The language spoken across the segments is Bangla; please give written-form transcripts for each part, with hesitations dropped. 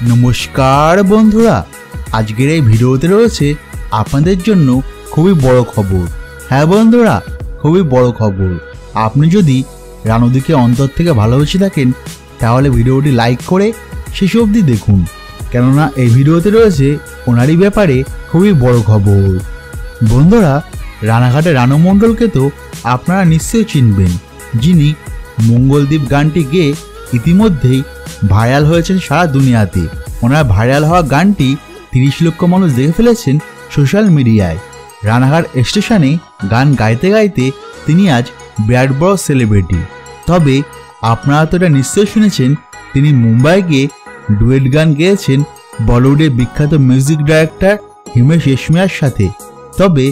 नमस्कार बंधुरा आजकेर এই ভিডিওতে রয়েছে আপনাদের জন্য খুবই বড় খবর। হ্যাঁ বন্ধুরা, খুবই বড় খবর। আপনি যদি রানুদিকে অন্তর থেকে ভালোবেসে থাকেন তাহলে ভিডিওটি লাইক করে শেষ অবধি দেখুন, কেননা এই ভিডিওতে রয়েছে ওনারই ব্যাপারে খুবই বড় খবর। বন্ধুরা, রানাঘাটের রানু মণ্ডলকে তো আপনারা নিশ্চয়ই চিনবেন, যিনি মঙ্গলদ্বীপ গানটি গেয়ে ইতিমধ্যেই ভাইরাল হয়েছেন সারা দুনিয়াতে। ওনার ভাইরাল হওয়া গানটি 30 লক্ষ মানুষ দেখে ফেলেছেন সোশ্যাল মিডিয়ায়। রানাঘাট স্টেশনে গান গাইতে গাইতে তিনি আজ বিরাট বড় সেলিব্রিটি। তবে আপনারা তো এটা নিশ্চয়ই শুনেছেন তিনি মুম্বাই গিয়ে ডুয়েট গান গেয়েছেন বলিউডের বিখ্যাত মিউজিক ডাইরেক্টর হিমেশ রেশমিয়ার সাথে। তবে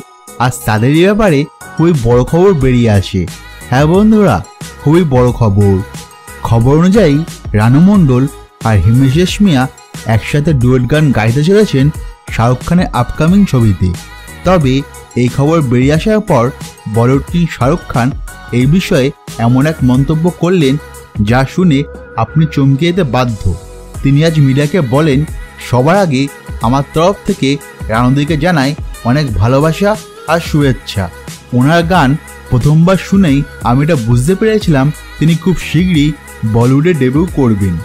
আজ তাদেরই ব্যাপারে খুবই বড় খবর বেরিয়ে আসে। হ্যাঁ বন্ধুরা, খুবই বড় খবর। খবর অনুযায়ী রানু মণ্ডল আর হিমেশ রেশমিয়া একসাথে ডুয়েট গান গাইতে চলেছেন শাহরুখ খানের আপকামিং ছবিতে। তবে এই খবর বেরিয়ে আসার পর বলিউড কিং শাহরুখ খান এই বিষয়ে এমন এক মন্তব্য করলেন যা শুনে আপনি চমকে যেতে বাধ্য। তিনি আজ মিডিয়াকে বলেন, সবার আগে আমার তরফ থেকে রানুদিকে জানাই অনেক ভালোবাসা আর শুভেচ্ছা। ওনার গান প্রথমবার শুনেই আমি এটা বুঝতে পেরেছিলাম তিনি খুব শীঘ্রই বলিউডে ডেবিউ করবেন।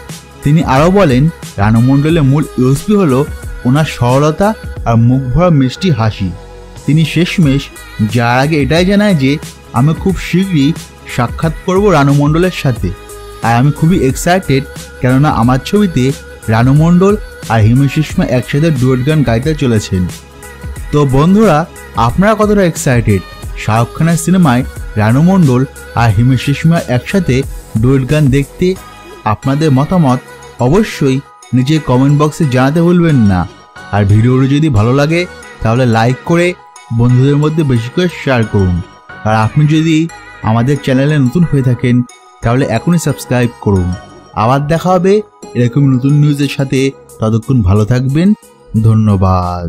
তিনি আরও বলেন, রানু মণ্ডলের মূল ইউএসপি হলো ওনার সরলতা আর মুখ ভরা মিষ্টি হাসি। তিনি শেষমেশ যার আগে এটাই জানায় যে আমি খুব শীঘ্রই সাক্ষাৎ করব রানু মণ্ডলের সাথে, আর আমি খুবই এক্সাইটেড, কেননা আমার ছবিতে রানু মণ্ডল আর হিমেশ রেশমিয়া একসাথে ডুয়েট গান গাইতে চলেছেন। তো বন্ধুরা, আপনারা কতটা এক্সাইটেড শাহরুখ খানের সিনেমায় রানু মণ্ডল আর হিমেশ রেশমিয়া একসাথে ডুয়েট গান দেখতে? আপনাদের মতামত অবশ্যই নিচে কমেন্ট বক্সে জানাতে ভুলবেন না। আর ভিডিওটি যদি ভালো লাগে তাহলে লাইক করে বন্ধুদের মধ্যে বেশি করে শেয়ার করুন। আর আপনি যদি আমাদের চ্যানেলে নতুন হয়ে থাকেন তাহলে এখনই সাবস্ক্রাইব করুন। আবার দেখা হবে এরকম নতুন নিউজের সাথে। ততক্ষণ ভালো থাকবেন, ধন্যবাদ।